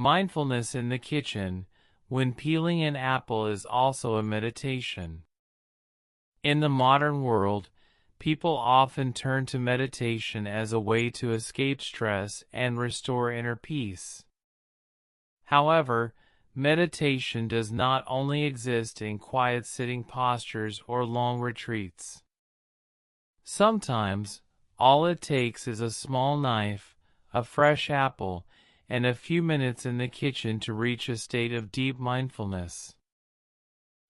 Mindfulness in the kitchen, when peeling an apple, is also a meditation. In the modern world, people often turn to meditation as a way to escape stress and restore inner peace. However, meditation does not only exist in quiet sitting postures or long retreats. Sometimes, all it takes is a small knife, a fresh apple, and a few minutes in the kitchen to reach a state of deep mindfulness.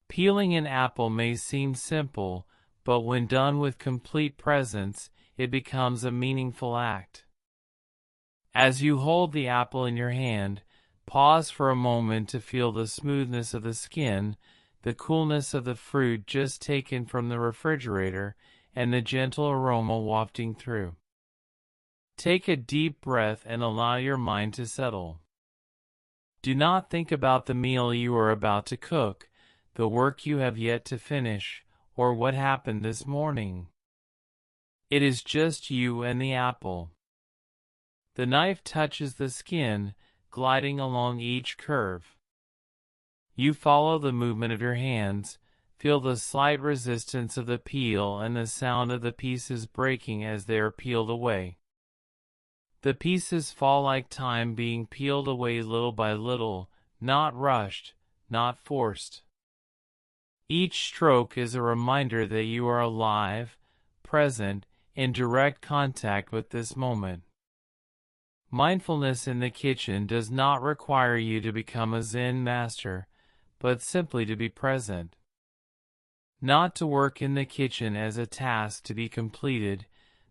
Peeling an apple may seem simple, but when done with complete presence, it becomes a meaningful act. As you hold the apple in your hand, pause for a moment to feel the smoothness of the skin, the coolness of the fruit just taken from the refrigerator, and the gentle aroma wafting through. Take a deep breath and allow your mind to settle. Do not think about the meal you are about to cook, the work you have yet to finish, or what happened this morning. It is just you and the apple. The knife touches the skin, gliding along each curve. You follow the movement of your hands, feel the slight resistance of the peel and the sound of the pieces breaking as they are peeled away. The pieces fall like time being peeled away little by little, not rushed, not forced. Each stroke is a reminder that you are alive, present, in direct contact with this moment. Mindfulness in the kitchen does not require you to become a Zen master, but simply to be present. Not to work in the kitchen as a task to be completed,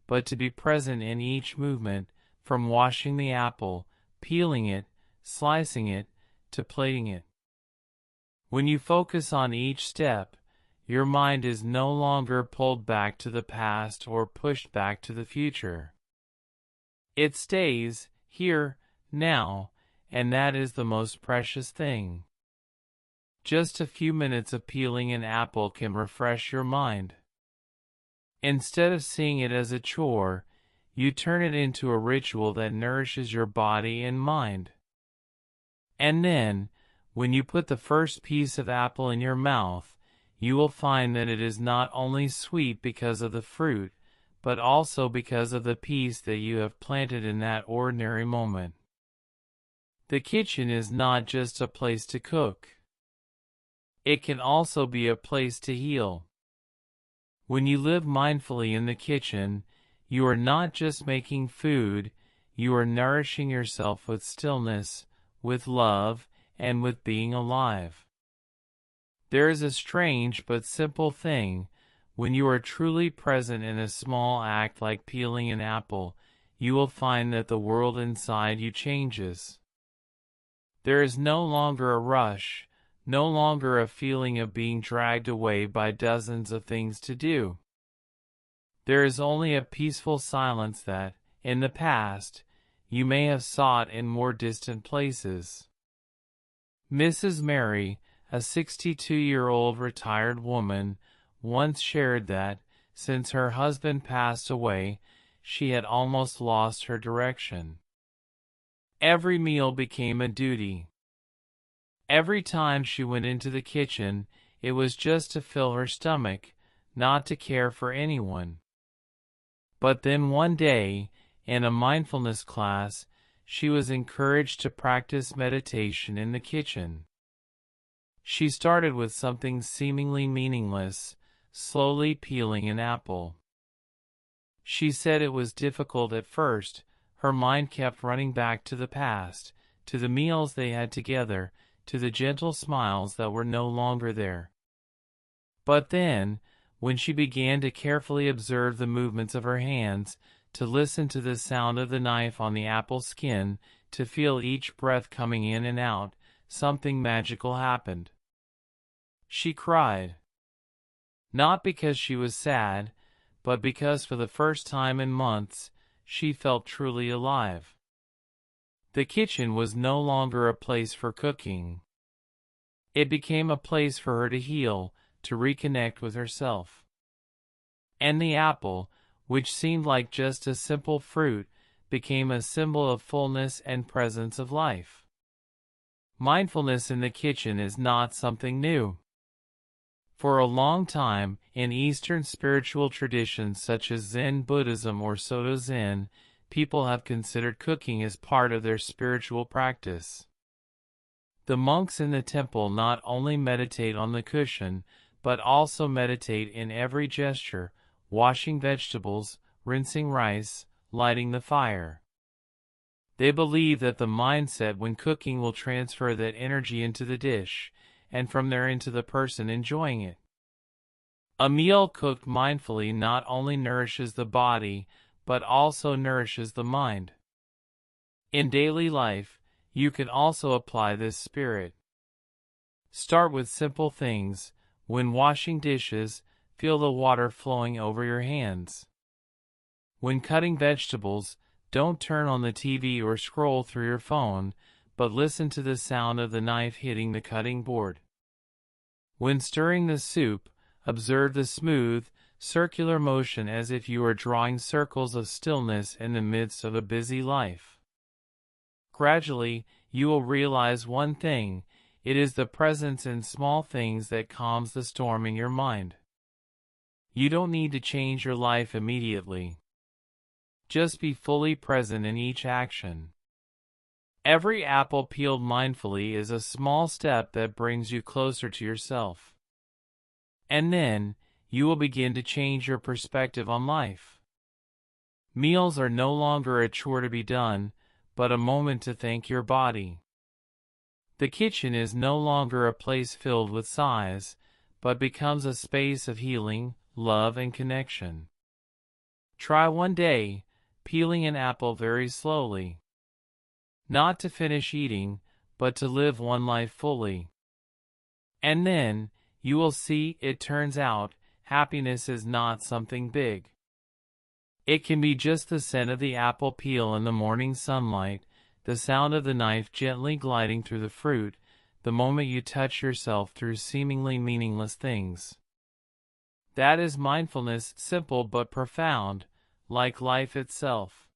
but to be present in each movement, from washing the apple, peeling it, slicing it, to plating it. When you focus on each step, your mind is no longer pulled back to the past or pushed back to the future. It stays here, now, and that is the most precious thing. Just a few minutes of peeling an apple can refresh your mind. Instead of seeing it as a chore, you turn it into a ritual that nourishes your body and mind. And then, when you put the first piece of apple in your mouth, you will find that it is not only sweet because of the fruit, but also because of the piece that you have planted in that ordinary moment. The kitchen is not just a place to cook. It can also be a place to heal. When you live mindfully in the kitchen, you are not just making food, you are nourishing yourself with stillness, with love, and with being alive. There is a strange but simple thing. When you are truly present in a small act like peeling an apple, you will find that the world inside you changes. There is no longer a rush, no longer a feeling of being dragged away by dozens of things to do. There is only a peaceful silence that, in the past, you may have sought in more distant places. Mrs. Mary, a 62-year-old retired woman, once shared that, since her husband passed away, she had almost lost her direction. Every meal became a duty. Every time she went into the kitchen, it was just to fill her stomach, not to care for anyone. But then one day, in a mindfulness class, she was encouraged to practice meditation in the kitchen. She started with something seemingly meaningless, slowly peeling an apple. She said it was difficult at first. Her mind kept running back to the past, to the meals they had together, to the gentle smiles that were no longer there. But then, when she began to carefully observe the movements of her hands, to listen to the sound of the knife on the apple skin, to feel each breath coming in and out, something magical happened. She cried. Not because she was sad, but because for the first time in months, she felt truly alive. The kitchen was no longer a place for cooking. It became a place for her to heal, to reconnect with herself. And the apple, which seemed like just a simple fruit, became a symbol of fullness and presence of life. Mindfulness in the kitchen is not something new. For a long time, in Eastern spiritual traditions such as Zen Buddhism or Soto Zen, people have considered cooking as part of their spiritual practice. The monks in the temple not only meditate on the cushion, but also meditate in every gesture, washing vegetables, rinsing rice, lighting the fire. They believe that the mindset when cooking will transfer that energy into the dish, and from there into the person enjoying it. A meal cooked mindfully not only nourishes the body, but also nourishes the mind. In daily life, you can also apply this spirit. Start with simple things. When washing dishes, feel the water flowing over your hands. When cutting vegetables, don't turn on the TV or scroll through your phone, but listen to the sound of the knife hitting the cutting board. When stirring the soup, observe the smooth, circular motion as if you are drawing circles of stillness in the midst of a busy life. Gradually, you will realize one thing: it is the presence in small things that calms the storm in your mind. You don't need to change your life immediately. Just be fully present in each action. Every apple peeled mindfully is a small step that brings you closer to yourself. And then, you will begin to change your perspective on life. Meals are no longer a chore to be done, but a moment to thank your body. The kitchen is no longer a place filled with sighs, but becomes a space of healing, love, and connection. Try one day, peeling an apple very slowly. Not to finish eating, but to live one life fully. And then, you will see, it turns out, happiness is not something big. It can be just the scent of the apple peel in the morning sunlight, the sound of the knife gently gliding through the fruit, the moment you touch yourself through seemingly meaningless things. That is mindfulness, simple but profound, like life itself.